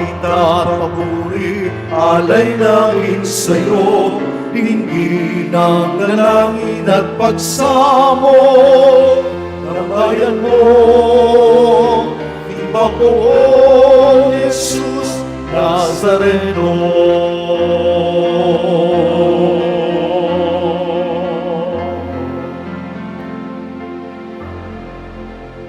kita papuri, alay namin sa'yo, dinggin ng dalangin at pagsamo ng bayan mo. Viva Poong Jesus Nazareno.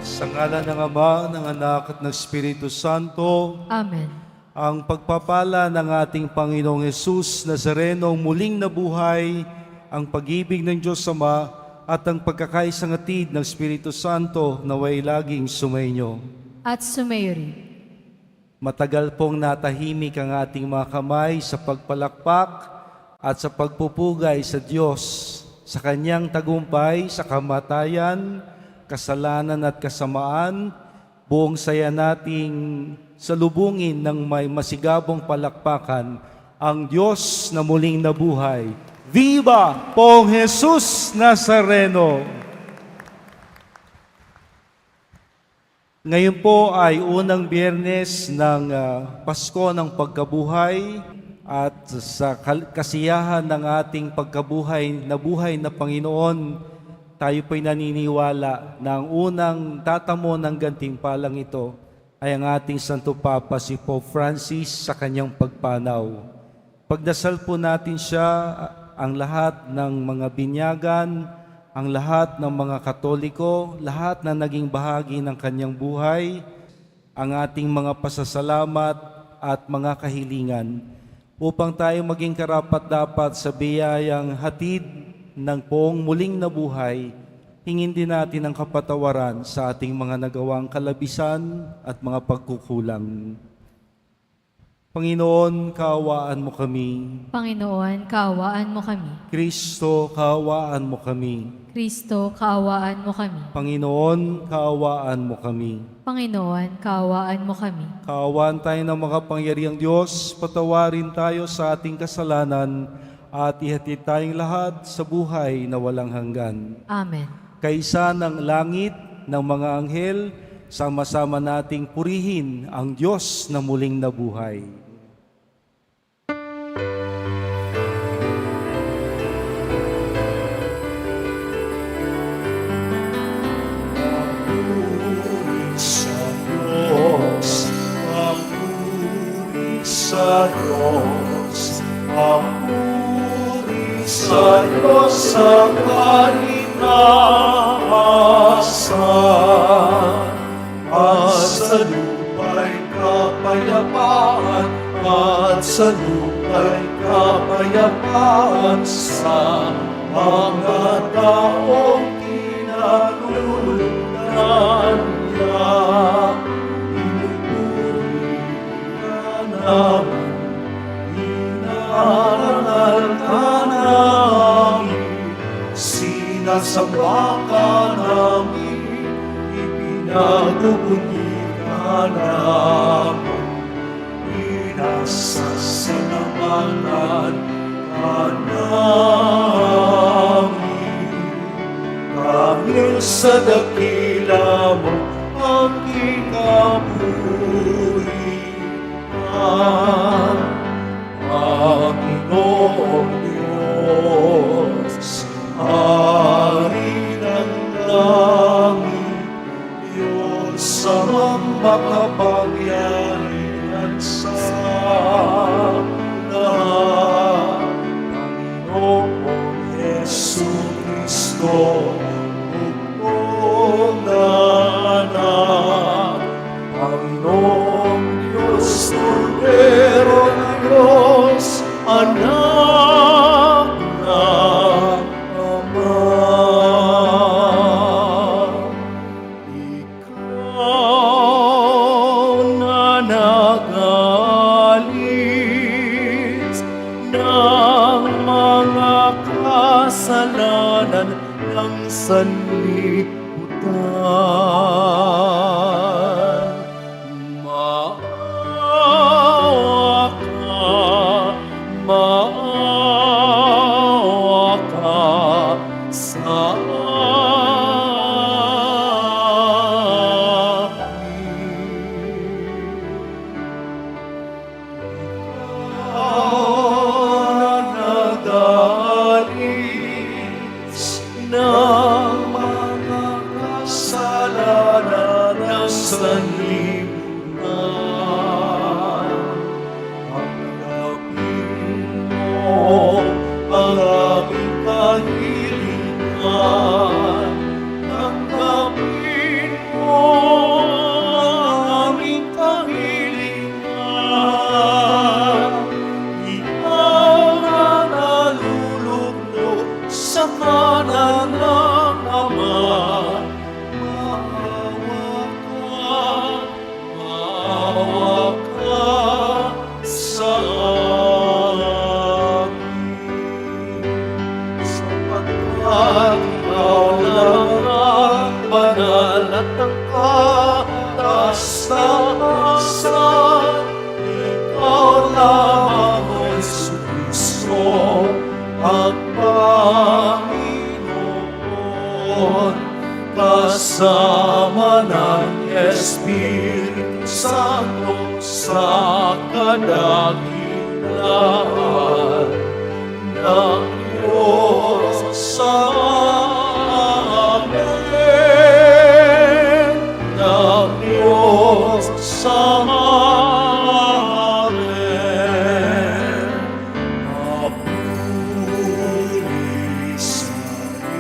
Sa ngalan ng Ama, ng Anak at ng Espiritu Santo. Amen. Ang pagpapala ng ating Panginoong Hesus Nazareno muling nabuhay, ang pag-ibig ng Diyos Ama at ang pagkakaisang hatid ng Espiritu Santo naway laging sumainyo. At sumayo rin. Matagal pong natahimik ang ating mga kamay sa pagpalakpak at sa pagpupugay sa Diyos sa Kanyang tagumpay sa kamatayan, kasalanan at kasamaan. Buong saya nating salubungin ng may masigabong palakpakan ang Diyos na muling nabuhay. Viva Poong Jesus Nazareno! Ngayon po ay unang Biyernes ng Pasko ng Pagkabuhay at sa kasiyahan ng ating pagkabuhay na Panginoon, tayo po'y naniniwala na ang unang tatamo ng gantimpalang ito ay ang ating Santo Papa si Pope Francis sa kanyang pagpanaw. Pagdasal po natin siya, ang lahat ng mga binyagan, ang lahat ng mga Katoliko, lahat na naging bahagi ng kanyang buhay, ang ating mga pasasalamat at mga kahilingan, upang tayo maging karapat-dapat sa biyayang hatid ng Poong muling nabuhay. Hingin din natin ang kapatawaran sa ating mga nagawang kalabisan at mga pagkukulang. Panginoon, kaawaan mo kami. Panginoon, kaawaan mo kami. Kristo, kaawaan mo kami. Kristo, kaawaan mo kami. Panginoon, kaawaan mo kami. Panginoon, kaawaan mo kami. Kaawaan tayo ng makapangyarihang Diyos, patawarin tayo sa ating kasalanan at ihatid tayong lahat sa buhay na walang hanggan. Amen. Kaisa ng langit, ng mga anghel, sama-sama nating purihin ang Diyos na muling nabuhay. Sa Diyos, papuri sa Diyos sa kalinasan. Sa lupa'y kapayapaan, at sa lupa'y kapayapaan sa mga taong kinalulunan niya. Inarangal ka namin, sinasamba ka namin, ipinagubunyi ka namin, inasasalamatan ka namin. Dahil sa dakila mo ang ikabuhian, Panginoong Diyos, Hari ng langit, Diyos amang makapangyarihan sa lahat, Panginoong Jesucristo, bugtong na anak, Panginoong Diyos, Cordero ng Diyos, anak ng Ama. Ikaw na nagalis ng mga kasalanan ng sanlibutan. Maawa ka sa amin. kadakilaan ng Diyos sa amin, ng Diyos sa amin. Papuri sa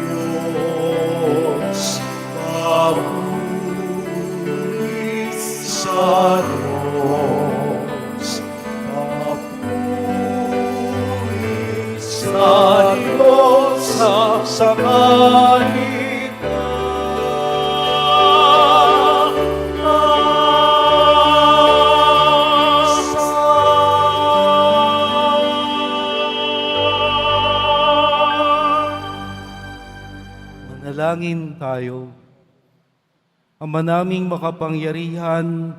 Diyos, papuri sa Diyos, papuri sa Diyos sa Manalangin tayo. Ama naming makapangyarihan,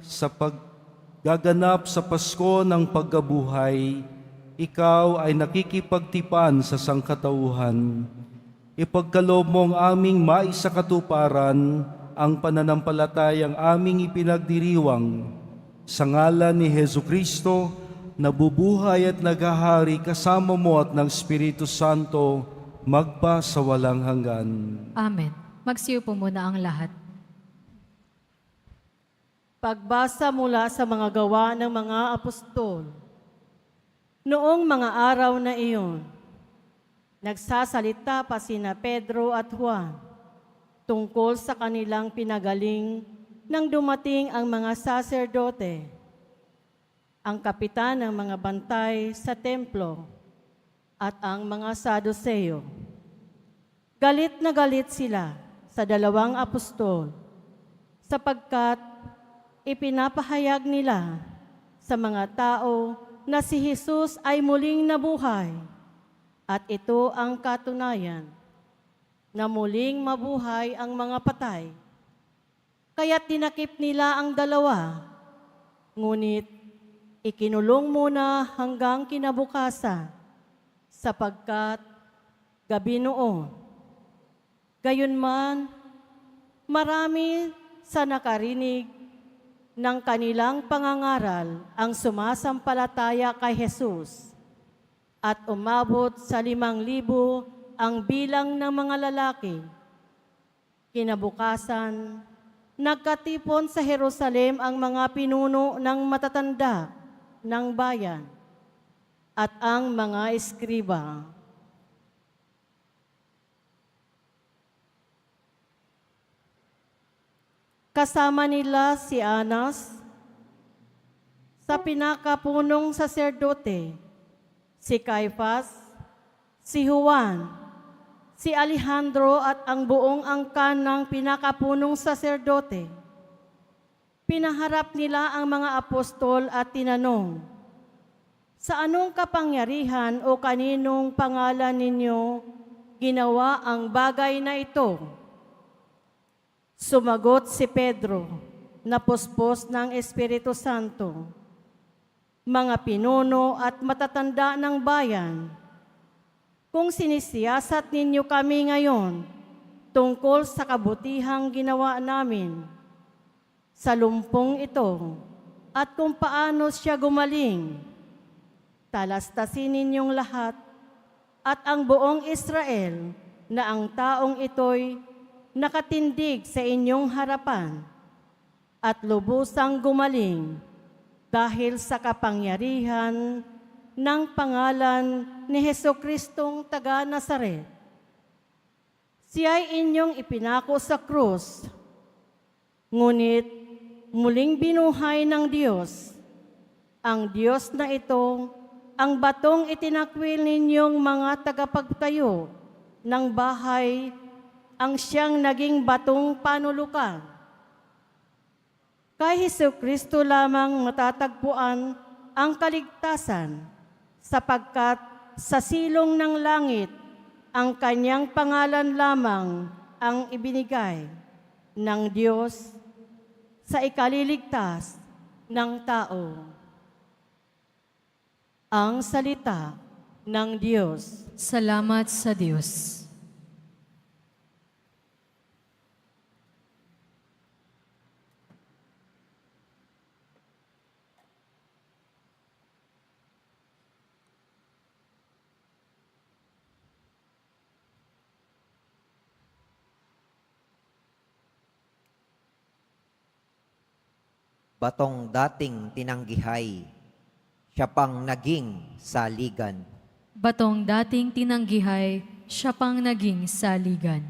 sa paggaganap sa Pasko ng pagkabuhay, ikaw ay nakikipagtipan sa sangkatauhan. Ipagkaloob mo ang aming maisakatuparan ang pananampalatayang aming ipinagdiriwang sa ngalan ni Hesukristo, na bubuhay at naghahari kasama mo at ng Espiritu Santo, magpa sa walang hanggan. Amen. Magsiyo po muna ang lahat. Pagbasa mula sa mga gawa ng mga apostol. Noong mga araw na iyon, nagsasalita pa sina Pedro at Juan tungkol sa kanilang pinagaling nang dumating ang mga saserdote, ang kapitan ng mga bantay sa templo, at ang mga Saduceo. Galit na galit sila sa dalawang apostol sapagkat ipinapahayag nila sa mga tao na si Jesus ay muling nabuhay, at ito ang katunayan na muling mabuhay ang mga patay. Kaya't tinakip nila ang dalawa, ngunit ikinulong muna hanggang kinabukasan sapagkat gabi noon. Gayunman, marami sa nakarinig ng kanilang pangangaral ang sumasampalataya kay Jesus, at umabot sa 5,000 ang bilang ng mga lalaki. Kinabukasan, nagkatipon sa Jerusalem ang mga pinuno ng matatanda ng bayan at ang mga eskriba. Kasama nila si Anas, sa pinakapunong saserdote, si Caifas, si Juan, si Alejandro at ang buong angkan ng pinakapunong saserdote. Pinaharap nila ang mga apostol at tinanong, "Sa anong kapangyarihan o kaninong pangalan ninyo ginawa ang bagay na ito?" Sumagot si Pedro, na puspos ng Espiritu Santo, "Mga pinuno at matatanda ng bayan, kung sinisiyasat ninyo kami ngayon tungkol sa kabutihang ginawa namin sa lumpong ito at kung paano siya gumaling, talastasin ninyong lahat at ang buong Israel na ang taong ito'y nakatindig sa inyong harapan at lubusang gumaling dahil sa kapangyarihan ng pangalan ni Jesucristong taga Nazaret. Siya'y inyong ipinako sa krus, ngunit muling binuhay ng Diyos. Ang Diyos na ito, ang batong itinakwil ninyong mga tagapagtayo ng bahay, ang siyang naging batong panulukan. Kay Jesucristo lamang matatagpuan ang kaligtasan, sapagkat sa silong ng langit, ang kanyang pangalan lamang ang ibinigay ng Diyos sa ikaliligtas ng tao. Ang salita ng Diyos. Salamat sa Diyos. batong dating tinanggihay, siya pang naging saligan. Batong dating tinanggihay, siya pang naging saligan.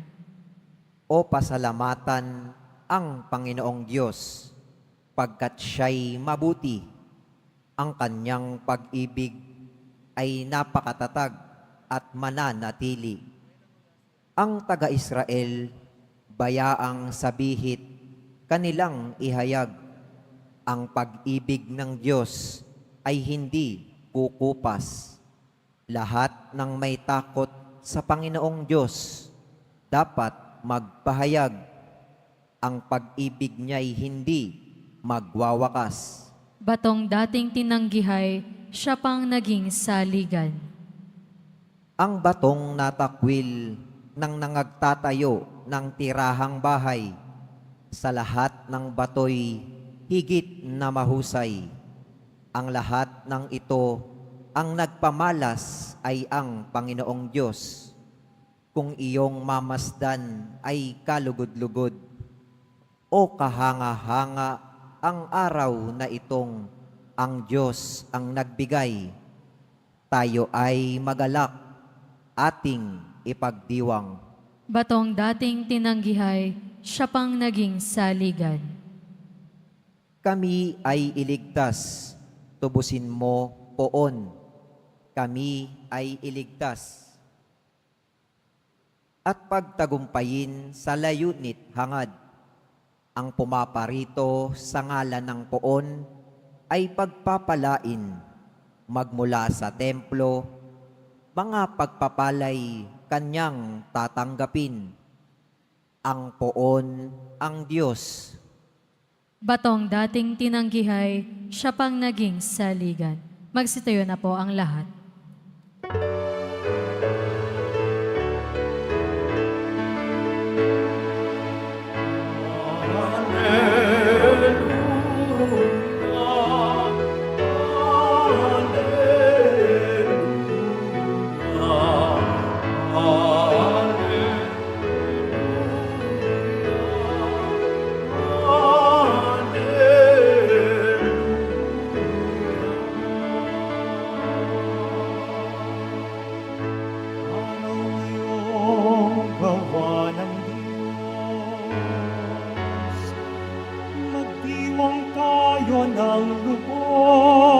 O pasalamatan ang Panginoong Diyos, pagkat siya'y mabuti. Ang kanyang pag-ibig ay napakatatag at mananatili. Ang taga-Israel, bayaang sabihit, kanilang ihayag. Ang pag-ibig ng Diyos ay hindi kukupas. Lahat ng may takot sa Panginoong Diyos dapat magpahayag. Ang pag-ibig niya'y hindi magwawakas. Batong dating tinanggihay, siya pang naging saligan. Ang batong natakwil ng nangagtatayo ng tirahang bahay, sa lahat ng batoy higit na mahusay. Ang lahat ng ito, ang nagpamalas ay ang Panginoong Diyos. Kung iyong mamasdan ay kalugod-lugod, o kahanga-hanga ang araw na itong ang Diyos ang nagbigay, tayo ay magalak, ating ipagdiwang. Batong dating tinanggihay, siya pang naging saligan. Kami ay iligtas, tubusin mo poon. Kami ay iligtas. At pagtagumpayin sa layunit hangad, ang pumaparito sa ngalan ng poon ay pagpapalain magmula sa templo, mga pagpapalay kanyang tatanggapin. Ang poon ang Diyos. Batong dating tinanggihay, siya pang naging saligan. Magsitayo na po ang lahat. Gawa ng Diyos, magdiwang tayo ng lubos,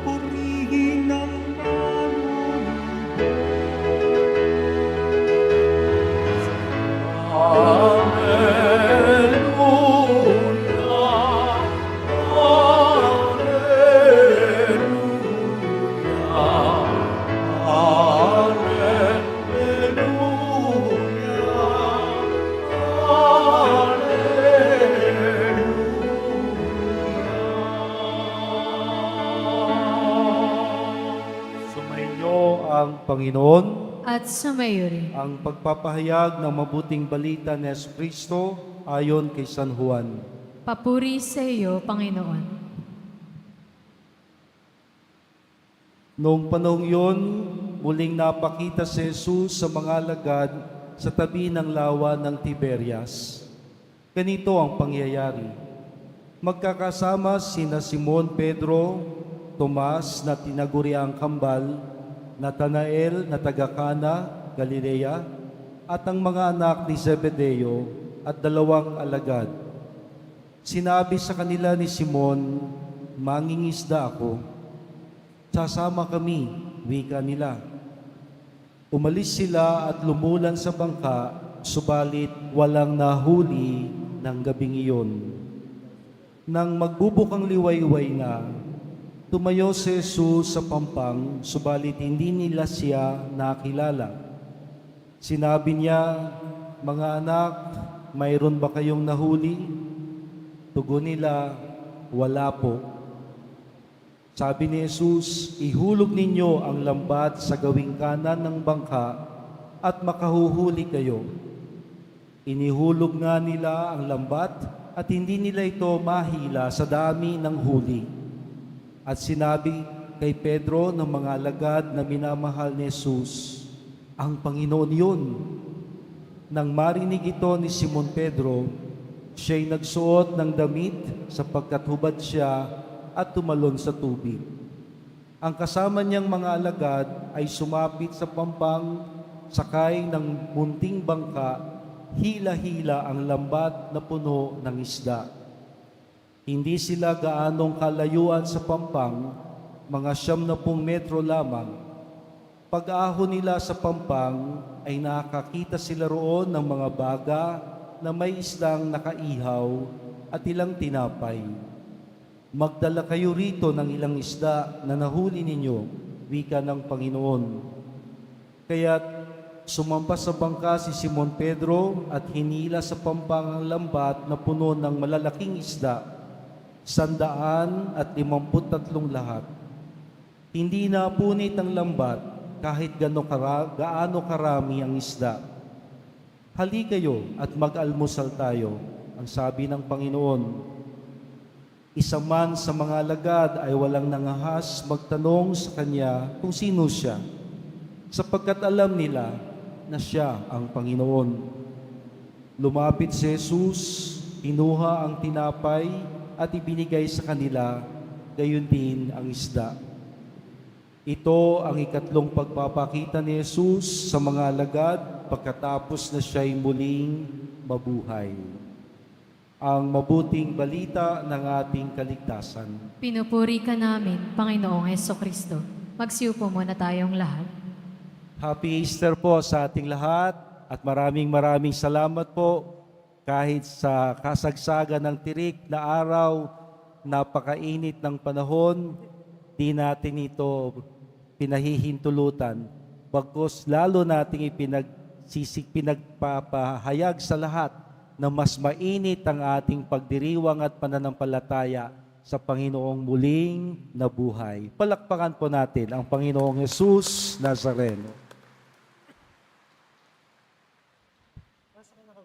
purihin ang nanunubos. Alleluia, Sumainyo ang Panginoon. At sumayo rin. Ang pagpapahayag ng mabuting balita ni Jesucristo ayon kay San Juan. Papuri sa iyo, Panginoon. Noong panahong yun, muling napakita si Jesus sa mga alagad sa tabi ng lawa ng Tiberias. Ganito ang pangyayari. Magkakasama sina Simon Pedro, Tomas na tinaguriang kambal, Natanael na taga-Cana, Galilea, at ang mga anak ni Zebedeo at 2 alagad. Sinabi sa kanila ni Simon, "Mangingisda ako." "Sasama kami," wika nila. Umalis sila at lumulan sa bangka, subalit walang nahuli ng gabing iyon. Nang magbubukang liwayway na, tumayo si Jesus sa pampang, subalit hindi nila siya nakilala. Sinabi niya, "Mga anak, mayroon ba kayong nahuli?" Tugon nila, "Wala po." Sabi ni Jesus, "Ihulog ninyo ang lambat sa gawing kanan ng bangka at makahuhuli kayo." Inihulog nga nila ang lambat at hindi nila ito mahila sa dami ng huli. At sinabi kay Pedro ng mga alagad na minamahal ni Jesus, "Ang Panginoon yun." Nang marinig ito ni Simon Pedro, Siya'y nagsuot ng damit sapagkat hubad siya at tumalon sa tubig. Ang kasama niyang mga alagad ay sumapit sa pampang, sakay ng munting bangka, hila-hila ang lambat na puno ng isda. Hindi sila gaanong kalayuan sa pampang, mga 70 metro lamang. Pag-ahon nila sa pampang ay nakakita sila roon ng mga baga na may isdang nakaihaw at ilang tinapay. Magdala kayo rito ng ilang isda na nahuli ninyo, wika ng Panginoon. Kaya't sumampas sa bangka si Simon Pedro at hinila sa pampang ang lambat na puno ng malalaking isda, 153 lahat. Hindi napunit ang lambat kahit gaano karami ang isda. Hali kayo at mag-almusal tayo, ang sabi ng Panginoon. Isa man sa mga alagad ay walang nangahas magtanong sa kanya kung sino siya, sapagkat alam nila na siya ang Panginoon. Lumapit si Jesus, kinuha ang tinapay at ibinigay sa kanila, gayon din ang isda. Ito ang ikatlong pagpapakita ni Jesus sa mga alagad pagkatapos na siya'y muling mabuhay. Ang mabuting balita ng ating kaligtasan. Pinupuri ka namin, Panginoong Hesukristo. Magsiupo muna tayong lahat. Happy Easter po sa ating lahat at maraming salamat po kahit sa kasagsagan ng tirik na araw, napakainit ng panahon, di natin ito pinahihintulutan. Bagkus lalo nating pinagpapahayag sa lahat na mas mainit ang ating pagdiriwang at pananampalataya sa Panginoong muling nabuhay. Palakpakan po natin ang Panginoong Jesus Nazareno.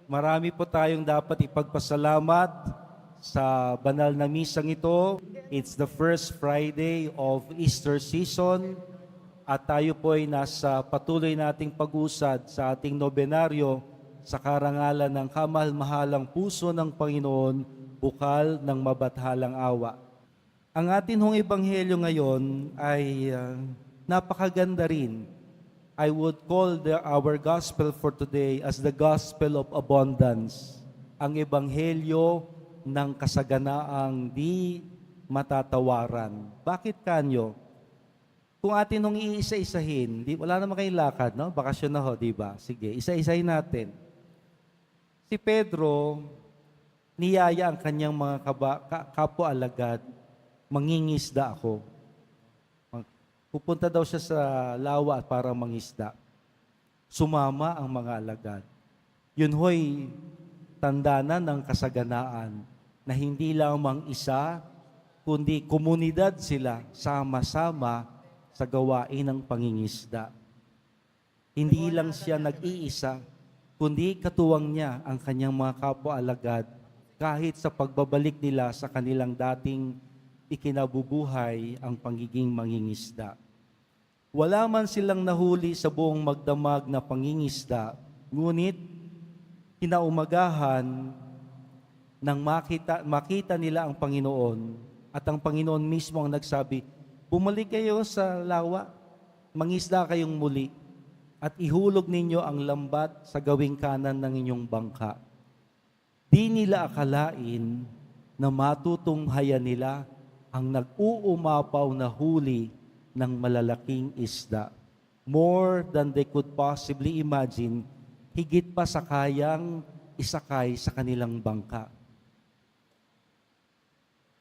Marami po tayong dapat ipagpasalamat sa banal na misang ito. It's the first Friday of Easter season at tayo po ay nasa patuloy nating pag-usad sa ating nobenaryo sa karangalan ng kamahal-mahalang puso ng Panginoon, bukal ng mabathalang awa. Ang atin hong ebanghelyo ngayon ay napakaganda rin. I would call our gospel for today as the gospel of abundance. Ang ebanghelyo ng kasaganaang di matatawaran. Bakit kanyo? Kung atin nung iisa-isahin, wala naman kayong lakad, no? Bakasyon na ho, di ba? Sige, isa-isahin natin. Si Pedro, niyaya ang kanyang mga kapwa-alagad, mangingisda ako. Pupunta daw siya sa lawa para mangisda. Sumama ang mga alagad. Yun ho'y tanda na ng kasaganaan na hindi lamang isa, kundi komunidad sila sama-sama sa gawain ng pangingisda. Hindi lang siya nag-iisa, kundi katuwang niya ang kanyang mga kapwa-alagad kahit sa pagbabalik nila sa kanilang dating ikinabubuhay ang pangiging mangingisda. Wala man silang nahuli sa buong magdamag na pangingisda, ngunit kinaumagahan nang makita nila ang Panginoon at ang Panginoon mismo ang nagsabi, bumalik kayo sa lawa, mangisda kayong muli at ihulog ninyo ang lambat sa gawing kanan ng inyong bangka. Di nila akalain na matutunghayan nila ang nag-uumapaw na huli ng malalaking isda. More than they could possibly imagine, higit pa sa kayang isakay sa kanilang bangka.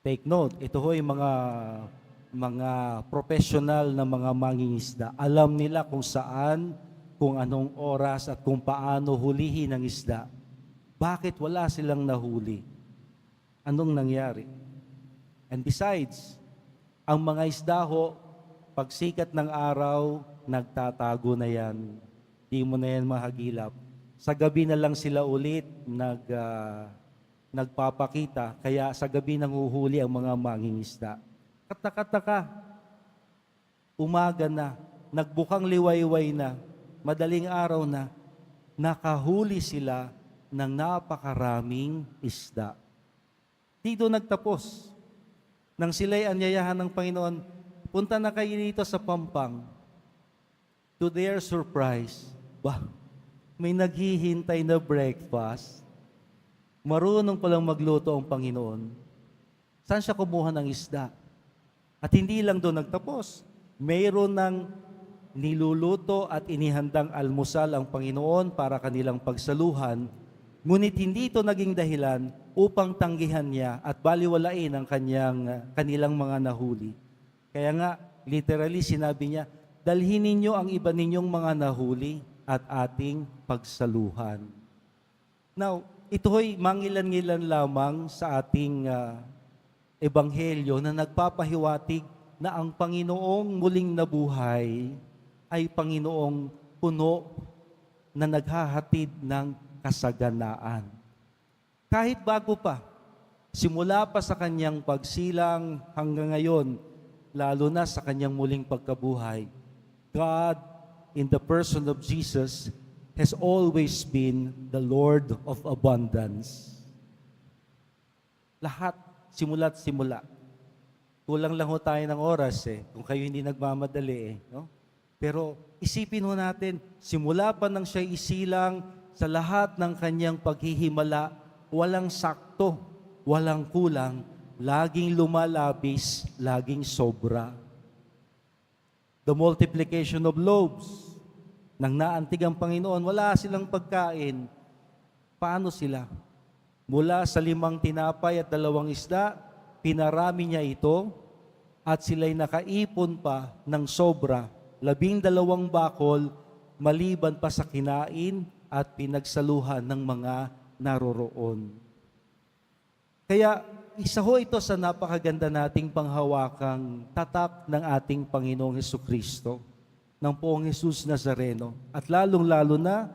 Take note, ito ho'y mga professional na mga mangingisda. Alam nila kung saan, kung anong oras at kung paano hulihin ang isda. Bakit wala silang nahuli? Anong nangyari? And besides, ang mga isda ho, pag sikat ng araw, nagtatago na yan. Di mo na yan mahagilap. Sa gabi na lang sila ulit nagpapakita, kaya sa gabi nanguhuli ang mga mangingisda. Kataka-taka, umaga na, nagbukang liwayway na, madaling araw na, nakahuli sila ng napakaraming isda. Dito nagtapos. Nang sila'y anyayahan ng Panginoon, punta na kayo dito sa Pampang. To their surprise, may naghihintay na breakfast. Marunong palang magluto ang Panginoon. Saan siya kumuha ng isda? At hindi lang doon nagtapos. Mayroon ng niluluto at inihandang almusal ang Panginoon para kanilang pagsaluhan, ngunit hindi ito naging dahilan upang tanggihan niya at baliwalain ang kanilang mga nahuli. Kaya nga, literally sinabi niya, dalhin ninyo ang iba ninyong mga nahuli at ating pagsaluhan. Now, ito ay mangilan-ngilan lamang sa ating ebanghelyo na nagpapahiwatig na ang Panginoong muling nabuhay ay Panginoong puno na naghahatid ng kasaganaan. Kahit bago pa, simula pa sa kanyang pagsilang hanggang ngayon, lalo na sa kanyang muling pagkabuhay, God, in the person of Jesus, has always been the Lord of abundance. Lahat, simula't simula. Kulang lang ho tayo ng oras kung kayo hindi nagmamadali no? Pero isipin ho natin, simula pa nang siya isilang sa lahat ng kanyang paghihimala, walang sakto, walang kulang, laging lumalabis, laging sobra. The multiplication of loaves, nang naantig ang Panginoon, wala silang pagkain. Paano sila? Mula sa 5 tinapay at 2 isda, pinarami niya ito at sila'y nakaipon pa ng sobra, 12 bakol, maliban pa sa kinain at pinagsaluhan ng mga naroroon. Kaya isa ho ito sa napakaganda nating panghawakang tatak ng ating Panginoong Hesukristo, ng Poong Jesus Nazareno, at lalong-lalo na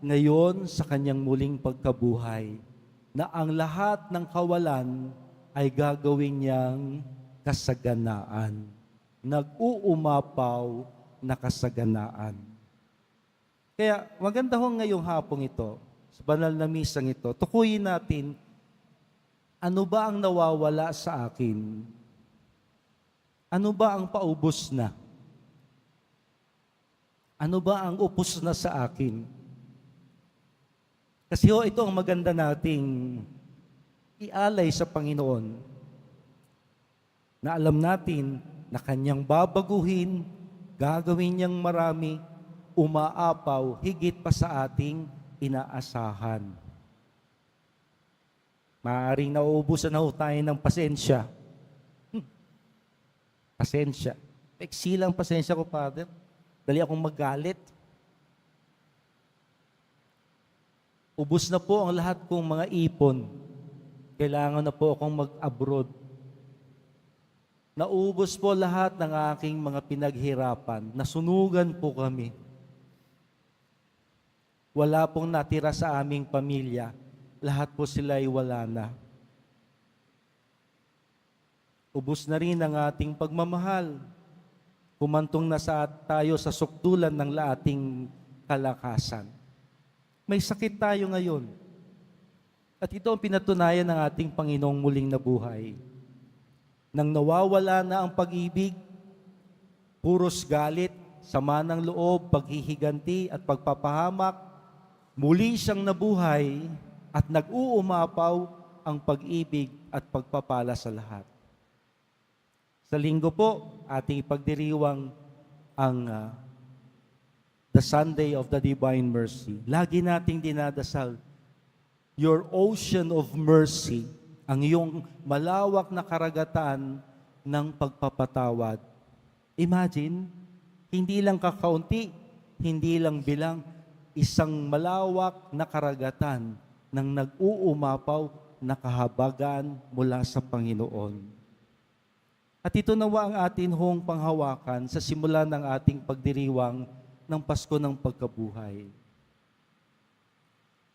ngayon sa kanyang muling pagkabuhay, na ang lahat ng kawalan ay gagawin niyang kasaganaan. Nag-uumapaw na kasaganaan. Kaya maganda ho ngayong hapong ito, sa banal na misang ito, tukuyin natin, ano ba ang nawawala sa akin? Ano ba ang paubos na? Ano ba ang upos na sa akin? Kasi ho, ito ang maganda nating ialay sa Panginoon, na alam natin na kanyang babaguhin, gagawin niyang marami, umaapaw, higit pa sa ating inaasahan. Maaaring nauubusan na ho tayo ng pasensya. Pasensya. Eksilang pasensya ko, Father. Dali akong magalit. Ubus na po ang lahat kong mga ipon. Kailangan na po akong mag-abroad. Naubos po lahat ng aking mga pinaghirapan. Nasunugan po kami. Wala pong natira sa aming pamilya. Lahat po sila ay wala na. Ubus na rin ang ating pagmamahal. Kumantong na tayo sa sukdulan ng ating kalakasan. May sakit tayo ngayon. At ito ang pinatunayan ng ating Panginoong muling nabuhay. Nang nawawala na ang pag-ibig, puros galit, sama ng loob, paghihiganti at pagpapahamak, muli siyang nabuhay at nag-uumapaw ang pag-ibig at pagpapala sa lahat. Sa linggo po, ating ipagdiriwang ang the Sunday of the Divine Mercy. Lagi nating dinadasal, your ocean of mercy, ang iyong malawak na karagatan ng pagpapatawad. Imagine, hindi lang kakaunti, hindi lang bilang, isang malawak na karagatan ng nag-uumapaw na kahabagan mula sa Panginoon. At ito nawa ang atin hong panghawakan sa simula ng ating pagdiriwang ng Pasko ng Pagkabuhay.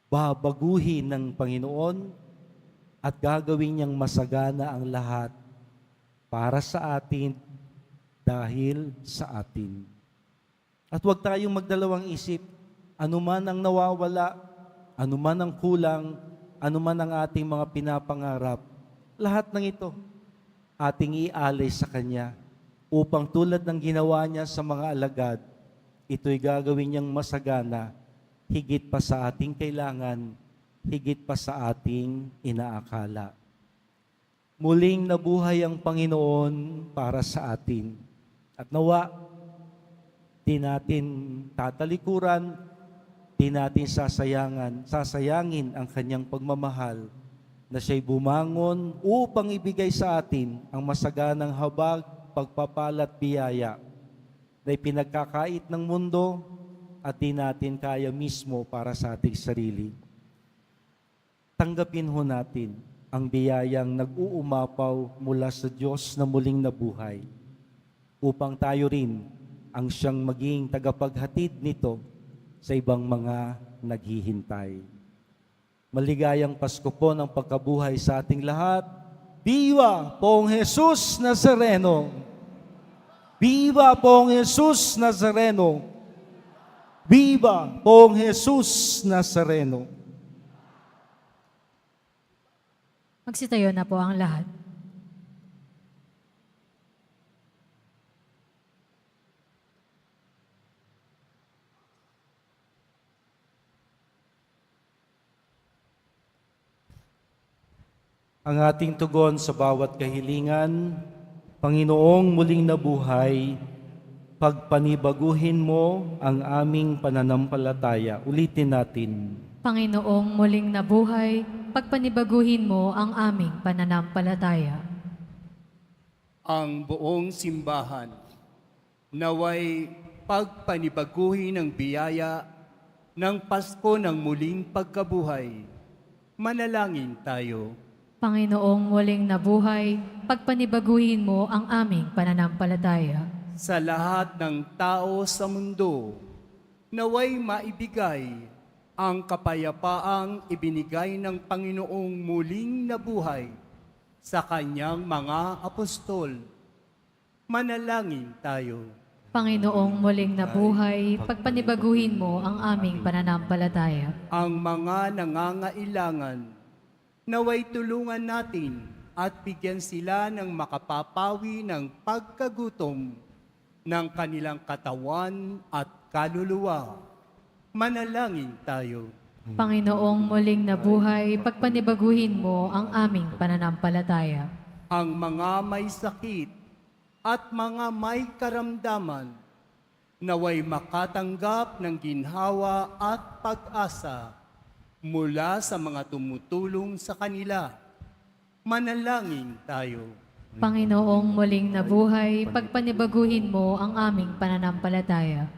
Babaguhin ng Panginoon at gagawin niyang masagana ang lahat para sa atin, dahil sa atin. At huwag tayong magdalawang isip, anuman ang nawawala, anuman ang kulang, anuman ang ating mga pinapangarap, lahat ng ito ating ialay sa Kanya upang tulad ng ginawa niya sa mga alagad, ito'y gagawin niyang masagana, higit pa sa ating kailangan, higit pa sa ating inaakala. Muling nabuhay ang Panginoon para sa atin. At nawa, di natin tatalikuran, di natin sasayangin ang Kanyang pagmamahal na siya'y bumangon upang ibigay sa atin ang masaganang habag, pagpapalat, biyaya na ipinagkakait ng mundo at di natin kaya mismo para sa ating sarili. Tanggapin ho natin ang biyayang nag-uumapaw mula sa Diyos na muling nabuhay upang tayo rin ang siyang maging tagapaghatid nito sa ibang mga naghihintay. Maligayang Pasko po ng pagkabuhay sa ating lahat. Viva Pong Jesus Nazareno! Viva Pong Jesus Nazareno! Viva Pong Jesus Nazareno! Magsitayo na po ang lahat. Ang ating tugon sa bawat kahilingan, Panginoong muling nabuhay, pagpanibaguhin mo ang aming pananampalataya. Ulitin natin. Panginoong muling nabuhay, pagpanibaguhin mo ang aming pananampalataya. Ang buong simbahan naway pagpanibaguhin ang biyaya ng Pasko ng muling pagkabuhay. Manalangin tayo. Panginoong muling nabuhay, pagpanibaguhin mo ang aming pananampalataya. Sa lahat ng tao sa mundo, naway maibigay ang kapayapaang ibinigay ng Panginoong muling nabuhay sa kanyang mga apostol. Manalangin tayo. Panginoong muling nabuhay, pagpanibaguhin mo ang aming pananampalataya. Ang mga nangangailangan, naway tulungan natin at bigyan sila ng makapapawi ng pagkagutom ng kanilang katawan at kaluluwa. Manalangin tayo. Panginoong muling nabuhay, pagpanibaguhin mo ang aming pananampalataya. Ang mga may sakit at mga may karamdaman, naway makatanggap ng ginhawa at pag-asa mula sa mga tumutulong sa kanila. Manalangin tayo. Panginoong muling nabuhay, pagpanibaguhin mo ang aming pananampalataya.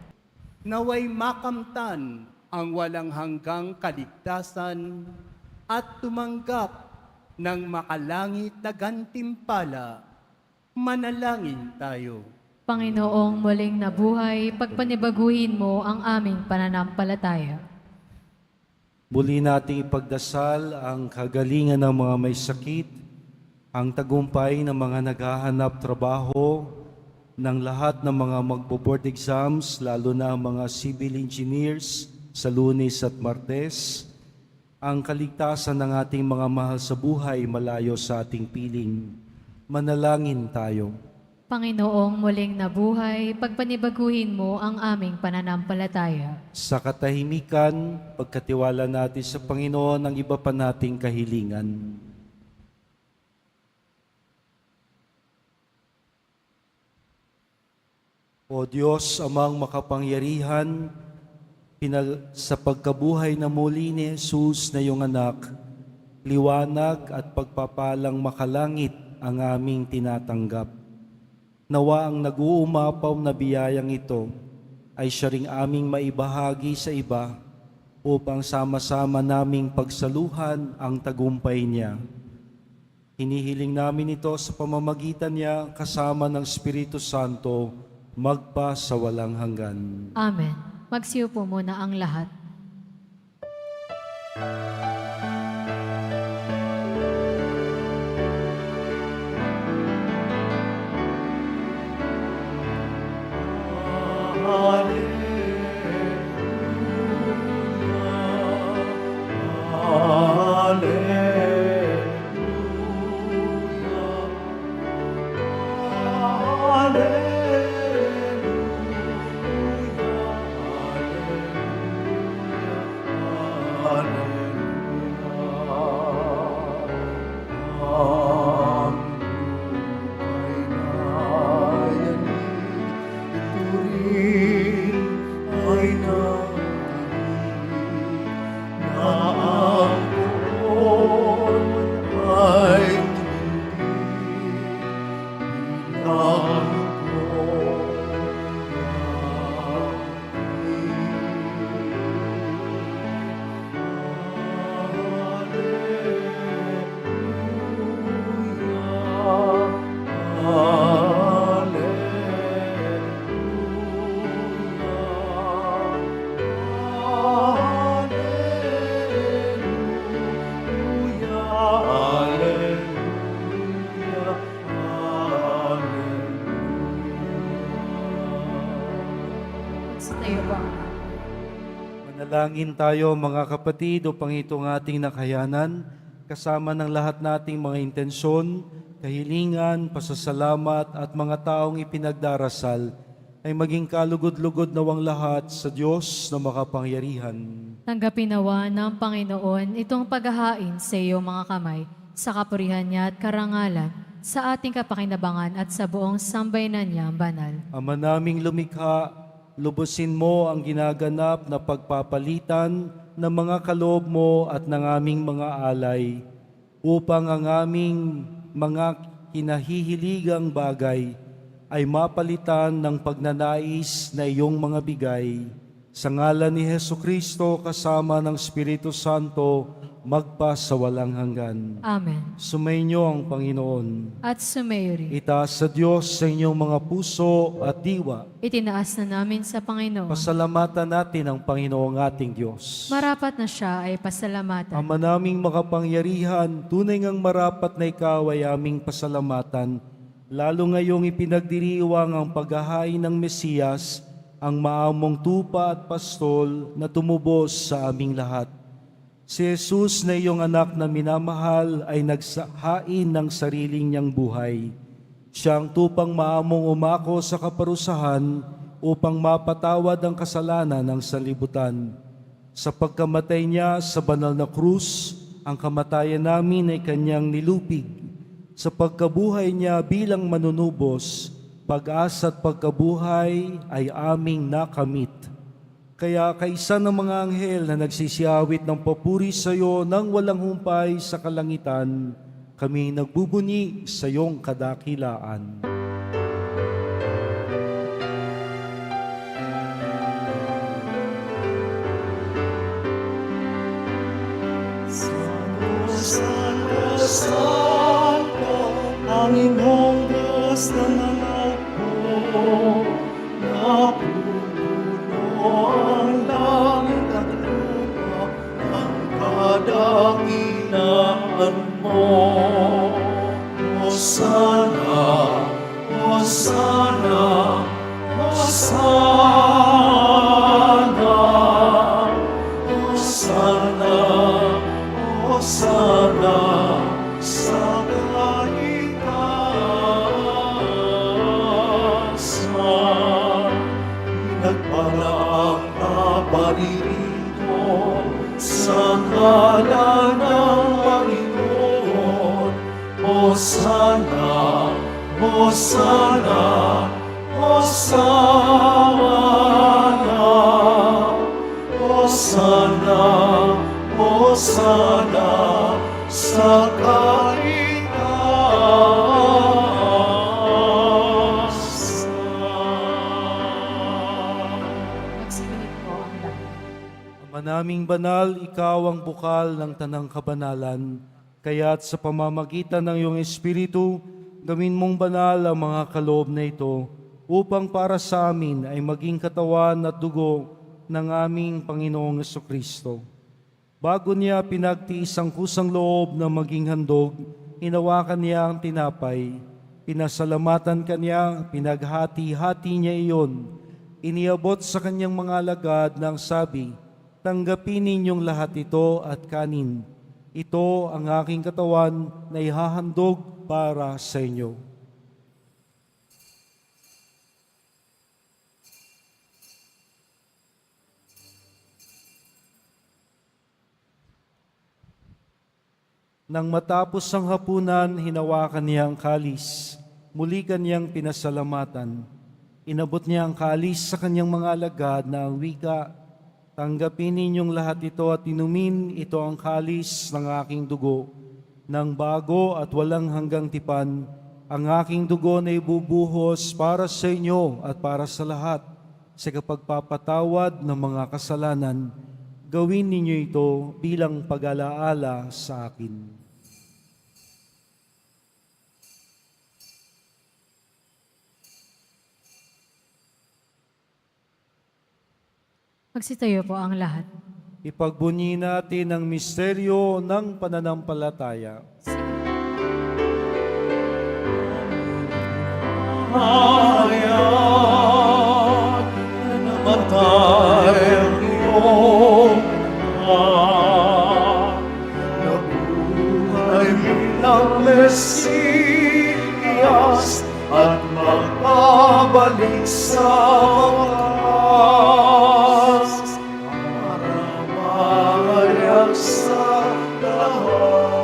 Naway makamtan ang walang hanggang kaligtasan at tumanggap ng makalangit na gantimpala. Manalangin tayo. Panginoong muling nabuhay, pagpanibaguhin mo ang aming pananampalataya. Muli nating ipagdasal ang kagalingan ng mga may sakit, ang tagumpay ng mga naghahanap trabaho, ng lahat ng mga magbo-board exams, lalo na ang mga civil engineers sa Lunes at Martes, ang kaligtasan ng ating mga mahal sa buhay malayo sa ating piling. Manalangin tayo. Panginoong muling nabuhay, pagpanibaguhin mo ang aming pananampalataya. Sa katahimikan, pagkatiwala natin sa Panginoon ang iba pa nating kahilingan. O Diyos, amang makapangyarihan, sa pagkabuhay na muli ni Jesus na iyong anak, liwanag at pagpapalang makalangit ang aming tinatanggap. Nawa ang nag-uumapaw na biyayang ito ay siya ring aming maibahagi sa iba upang sama-sama naming pagsaluhan ang tagumpay niya. Hinihiling namin ito sa pamamagitan niya kasama ng Espiritu Santo magpa sa walang hanggan. Amen. Magsiyo po muna ang lahat. Magsitayo po ang lahat. Manalangin tayo mga kapatid upang itong ating nakayanan, kasama ng lahat nating mga intensyon, kahilingan, pasasalamat at mga taong ipinagdarasal, ay maging kalugod-lugod nawang lahat sa Diyos na makapangyarihan. Tanggapin nawa ng Panginoon itong paghahain sa iyong mga kamay, sa kapurihan niya at karangalan, sa ating kapakinabangan at sa buong sambayanan niya banal. Ama naming lumikha, lubusin mo ang ginaganap na pagpapalitan ng mga kaloob mo at ng aming mga alay, upang ang aming mga kinahihiligang bagay ay mapalitan ng pagnanais na iyong mga bigay. Sa ngalan ni Hesukristo kasama ng Espiritu Santo, magpa sa walang hanggan. Amen. Sumainyo ang Panginoon. At sumayo rin. Itaas sa Diyos sa inyong mga puso at diwa. Itinaas na namin sa Panginoon. Pasalamatan natin ang Panginoong ating Diyos. Marapat na siya ay pasalamatan. Ama naming makapangyarihan, tunay ngang marapat na ikaw ay aming pasalamatan, lalo ngayong ipinagdiriwang ang paghahain ng Mesiyas, ang maamong tupa at pastol na tumubos sa aming lahat. Si Jesus na iyong anak na minamahal ay nagsahain ng sariling niyang buhay. Siyang tupang maamong umako sa kaparusahan upang mapatawad ang kasalanan ng sanlibutan. Sa pagkamatay niya sa banal na krus, ang kamatayan namin ay kanyang nilupig. Sa pagkabuhay niya bilang manunubos, pag-asa at pagkabuhay ay aming nakamit. Kaya kaisa ng mga anghel na nagsisiyawit ng papuri sa iyo nang walang humpay sa kalangitan, kami nagbubuni sa iyong kadakilaan. Santo, Panginoong Diyos ng mga po, napupuno ang langit at lupa ng kadakilaan mo. Hosana, Hosana, Hosana, Hosana, Hosana sa kaitaasan. Pinagpala ang kaparirito sa ngalan ng Panginoon. Hosana, Hosana, Hosana, Hosana, Hosana sa kaitaasan. Magsigunit po ang lahat. Ama naming banal, ikaw ang bukal ng tanang kabanalan, kaya't sa pamamagitan ng iyong Espiritu, gawin mong banal ang mga kaloob na ito, upang para sa amin ay maging katawan at dugo ng aming Panginoong Jesucristo. Bago niya pinagtiis ang kusang loob na maging handog, hinawakan niya ang tinapay, pinasalamatan kanya, pinaghati-hati niya iyon, iniabot sa kanyang mga alagad ng sabi, tanggapin ninyong lahat ito at kanin. Ito ang aking katawan na ihahandog para sa inyo. Nang matapos ang hapunan, hinawakan niya ang kalis. Muli kanyang pinasalamatan. Inabot niya ang kalis sa kanyang mga alagad na ang wika, "Tanggapin ninyong lahat ito at inumin, ito ang kalis ng aking dugo, ng bago at walang hanggang tipan. Ang aking dugo na ibubuhos para sa inyo at para sa lahat sa kapagpapatawad ng mga kasalanan. Gawin ninyo ito bilang pag-alaala sa akin." Magsitayo po ang lahat. Ipagbunyi natin ang misteryo ng pananampalataya. Hayat na namatay ang iyong anak, nabuhay bilang Mesiyas at magbabalik sa wakas para mahayag sa lahat.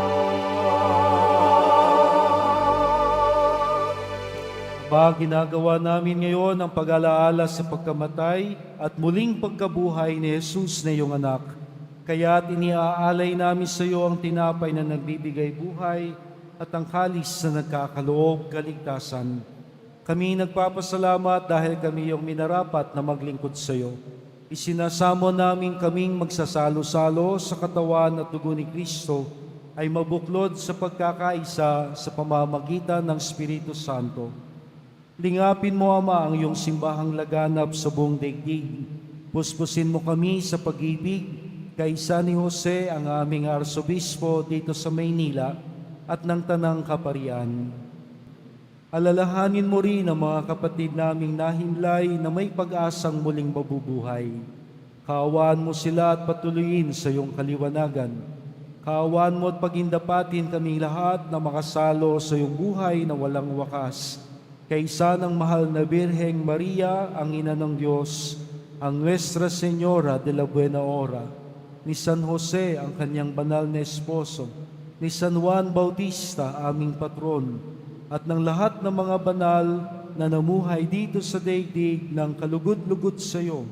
Ba, ginagawa namin ngayon ang pag-alaala sa pagkamatay at muling pagkabuhay ni Jesus na iyong anak. Kaya't iniaalay namin sa iyo ang tinapay na nagbibigay buhay at ang kalis na nagkakaloob kaligtasan. Kami nagpapasalamat dahil kami iyong minarapat na maglingkod sa iyo. Isinasamo namin kaming magsasalo-salo sa katawan at dugo ni Kristo ay mabuklod sa pagkakaisa sa pamamagitan ng Espiritu Santo. Lingapin mo, Ama, ang iyong simbahang laganap sa buong daigdig. Puspusin mo kami sa pag-ibig, kaisa ni Jose, ang aming arsobispo dito sa Maynila, at ng Tanang Kaparian. Alalahanin mo rin ang mga kapatid naming nahimlay na may pag-asang muling mabubuhay. Kaawaan mo sila at patuloyin sa iyong kaliwanagan. Kaawaan mo at pagindapatin kaming lahat na makasalo sa iyong buhay na walang wakas. Kaisa ng mahal na Birheng Maria, ang Ina ng Diyos, ang Nuestra Señora de la Buena Hora, ni San Jose, ang kanyang banal na esposo, ni San Juan Bautista, aming patron, at ng lahat ng mga banal na namuhay dito sa daigdig ng kalugod-lugod sa iyo,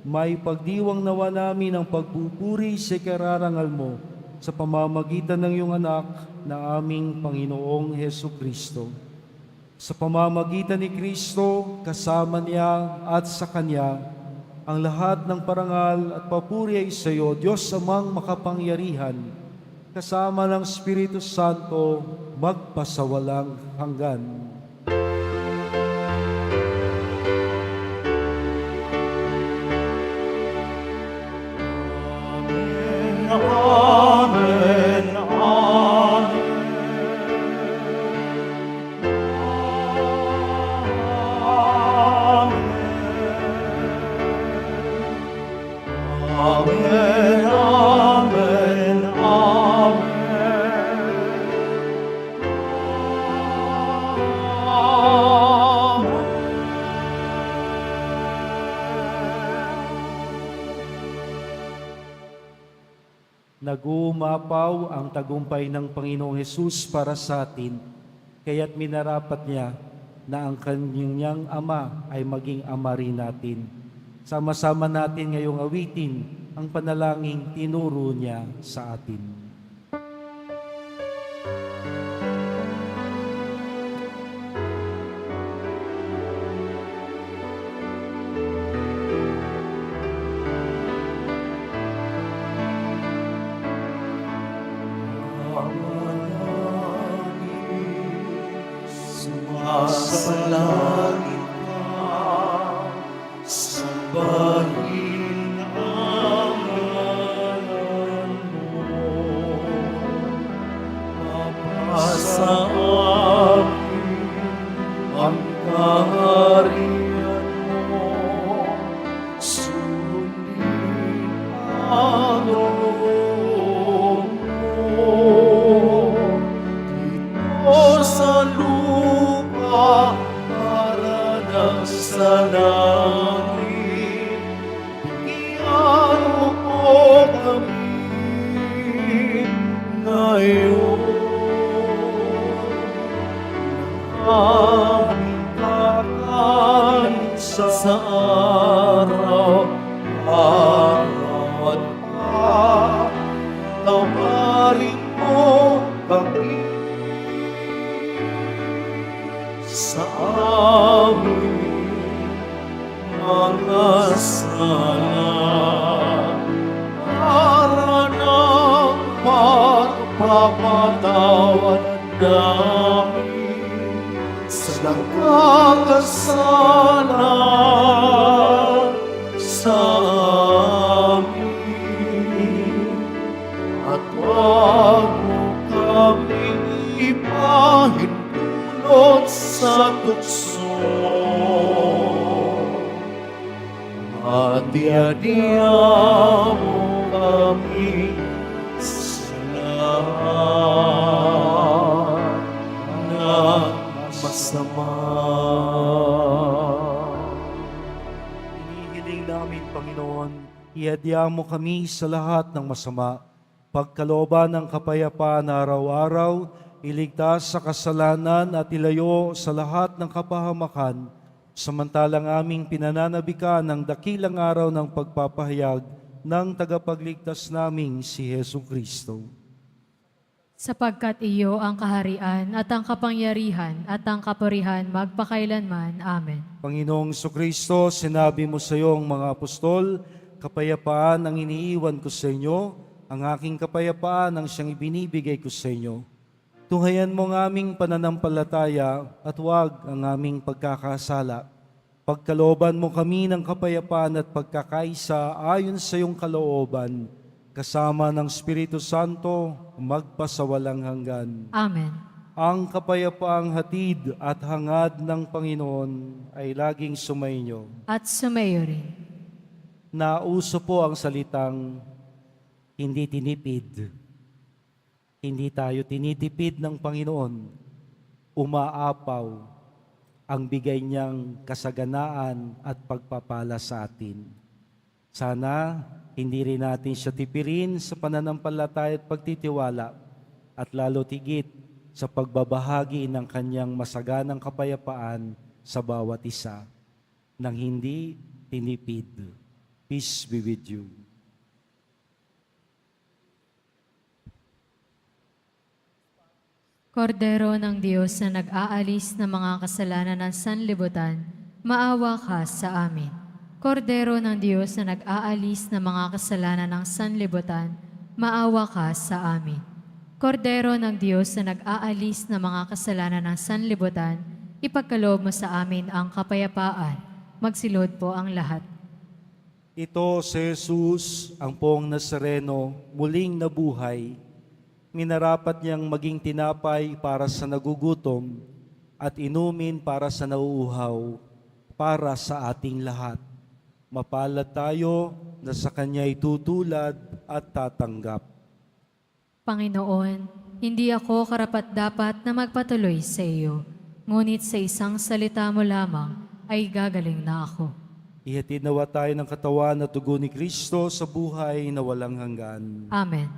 may pagdiwang nawa namin ang pagpupuri sa kararangal mo sa pamamagitan ng iyong anak na aming Panginoong Heso Kristo. Sa pamamagitan ni Kristo, kasama niya at sa Kanya, ang lahat ng parangal at papuri ay sa iyo, Diyos Amang makapangyarihan, kasama ng Espiritu Santo, magpasawalang hanggan. Amen, amen, amen, Nag-uumapaw ang tagumpay ng Panginoong Hesus para sa atin, kaya't minarapat niya na ang kanyang Ama ay maging Ama rin natin. Sama-sama natin ngayong awitin ang panalangin tinuro niya sa atin. Sumasalangit ka, sambahin ang ngalan mo. Mapasa amin ang kaharian mo, sundin ang loob mo. Dito sa lupa, para sa langit, bigyan mo po kami ngayon. sa araw-araw at tawarin mo kami sa aming mga sala para ng pagpapatawad namin sa nagkakasala sa amin at wag mo kaming ipahintulot sa tukso at diya mo kami sa lahat ng masama. Hinihiling namin, Panginoon, iadya mo kami sa lahat ng masama, pagkalooban ng kapayapaan na araw-araw, iligtas sa kasalanan at ilayo sa lahat ng kapahamakan, samantalang aming pinananabikan ng dakilang araw ng pagpapahayag ng tagapagligtas naming si Hesu Kristo. Sapagkat iyo ang kaharian at ang kapangyarihan at ang kapurihan magpakailanman. Amen. Panginoong Kristo, sinabi mo sa iyong mga apostol, kapayapaan ang iniiwan ko sa inyo, ang aking kapayapaan ang siyang ibinibigay ko sa inyo. Tuhayan mo ang aming pananampalataya at huwag ang aming pagkakasala. Pagkalooban mo kami ng kapayapaan at pagkakaisa ayon sa iyong kalooban, kasama ng Espiritu Santo, magpasawalang hanggan. Amen. Ang kapayapaang hatid at hangad ng Panginoon ay laging sumainyo. At sumayo rin. Nauso po ang salitang hindi tinipid. Hindi tayo tinitipid ng Panginoon. Umaapaw ang bigay niyang kasaganaan at pagpapala sa atin. Sana hindi rin natin siya tipirin sa pananampalataya at pagtitiwala at lalo tigit sa pagbabahagi ng kanyang masaganang kapayapaan sa bawat isa nang hindi tinipid. Peace be with you. Kordero ng Diyos na nag-aalis ng mga kasalanan ng sanlibutan, maawa ka sa amin. Kordero ng Diyos na nag-aalis ng mga kasalanan ng sanlibutan, maawa ka sa amin. Kordero ng Diyos na nag-aalis ng mga kasalanan ng sanlibutan, ipagkaloob mo sa amin ang kapayapaan. Magsilod po ang lahat. Ito si Jesus, ang poong Nazareno, muling nabuhay. Minarapat niyang maging tinapay para sa nagugutom at inumin para sa nauuhaw, para sa ating lahat. Mapalad tayo na sa Kanya'y tutulad at tatanggap. Panginoon, hindi ako karapat-dapat na magpatuloy sa iyo, ngunit sa isang salita mo lamang ay gagaling na ako. Ihatid nawa tayo ng katawan at dugo ni Kristo sa buhay na walang hanggan. Amen.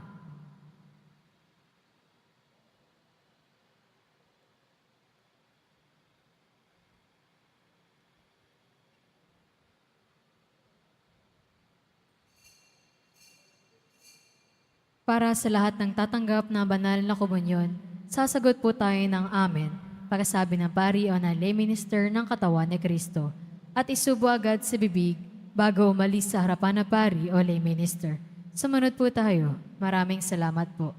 Para sa lahat ng tatanggap na banal na komunyon, sasagot po tayo ng Amen, pagkasabi ng pari o ng lay minister ng katawan ni Kristo, at isubo agad sa bibig bago umalis sa harapan ng pari o lay minister. Sumunod po tayo. Maraming salamat po.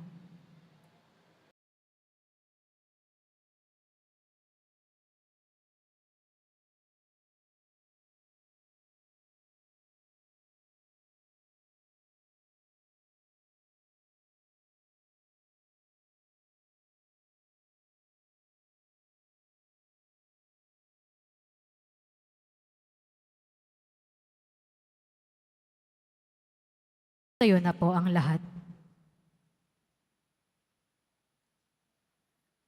Tayo na po ang lahat.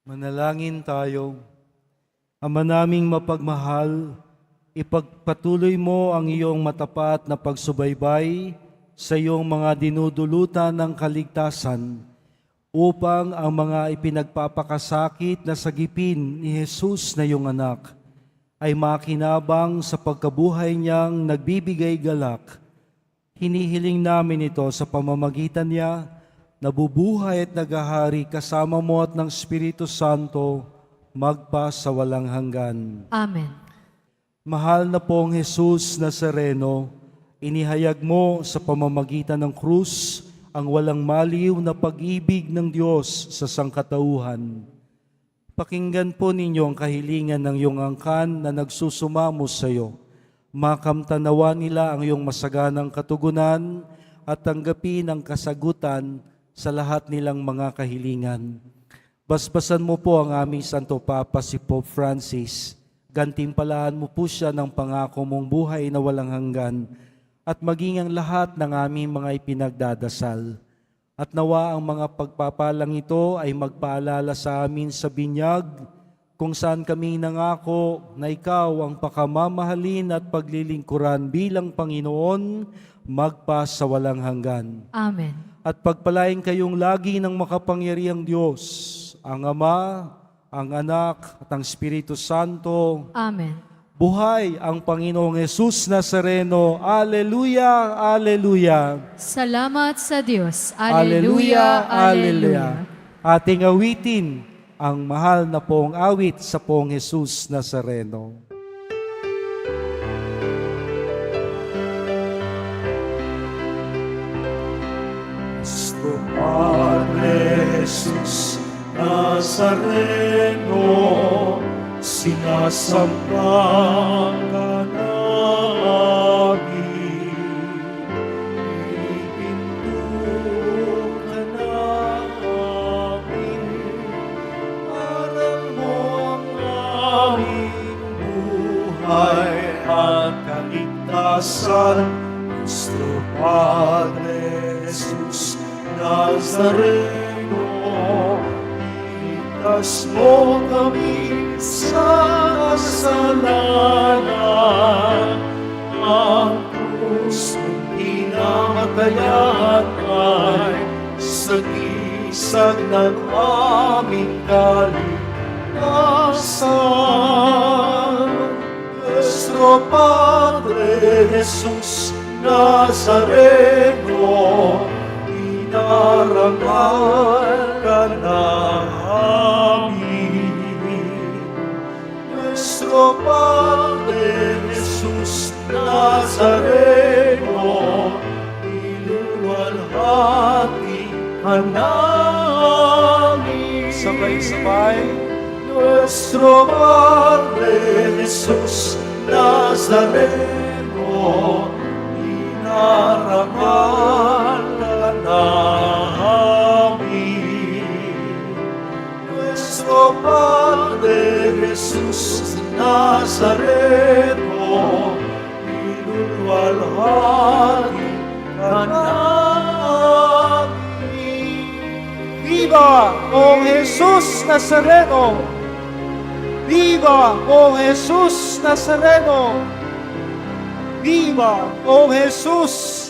Manalangin tayo. Ama naming mapagmahal, ipagpatuloy mo ang iyong matapat na pagsubaybay sa iyong mga dinudulutan ng kaligtasan upang ang mga ipinagpapakasakit na sagipin ni Jesus na iyong anak ay makinabang sa pagkabuhay niyang nagbibigay galak. Hinihiling namin ito sa pamamagitan niya, nabubuhay at nagahari kasama mo at ng Espiritu Santo, magpa sa walang hanggan. Amen. Mahal na pong Jesus Nazareno, inihayag mo sa pamamagitan ng krus ang walang maliw na pag-ibig ng Diyos sa sangkatauhan. Pakinggan po ninyo ang kahilingan ng iyong angkan na nagsusumamo sa iyo. Makamtanawa nila ang iyong masaganang katugunan at tanggapin ang kasagutan sa lahat nilang mga kahilingan. Basbasan mo po ang aming Santo Papa si Pope Francis. Gantimpalaan mo po siya ng pangako mong buhay na walang hanggan at maging ang lahat ng aming mga ipinagdadasal. At nawa ang mga pagpapalang ito ay magpaalala sa amin sa binyag kung saan kami nangako na ikaw ang pakamamahalin at paglilingkuran bilang Panginoon magpa sa walang hanggan. Amen. At pagpalain kayong lagi ng makapangyarihang Diyos, ang Ama, ang Anak, at ang Espiritu Santo. Amen. Buhay ang Panginoong Jesus Nazareno. Alleluia, alleluia. Salamat sa Diyos. Alleluia, Alleluia, alleluia. alleluia. Ating awitin ang mahal na pong awit sa pong Jesus Nazareno. Nuestro Padre Jesús Nazareno, sinasamba ka namin, ipinto ka namin, aral mo ang aming buhay at kaligtasan. Nuestro Padre Jesus Nazareno, iligtas mo kami sa kasalanan. Ang krus ng pinamatayan ay sagisag ng aming kaligtasan. Nuestro Padre Jesus Nazareno, inarangal ka namin. Nuestro Padre Jesus Nazareno, iluwalhati ka namin. Sabay-sabay. Nuestro Padre Jesus Nazareno, inarangal ka namin. Nuestro Padre Jesus Nazareno, iluluwalhati ka namin. Viva o Jesus Nazareno! Viva o Jesus Nazareno! Viva o Jesus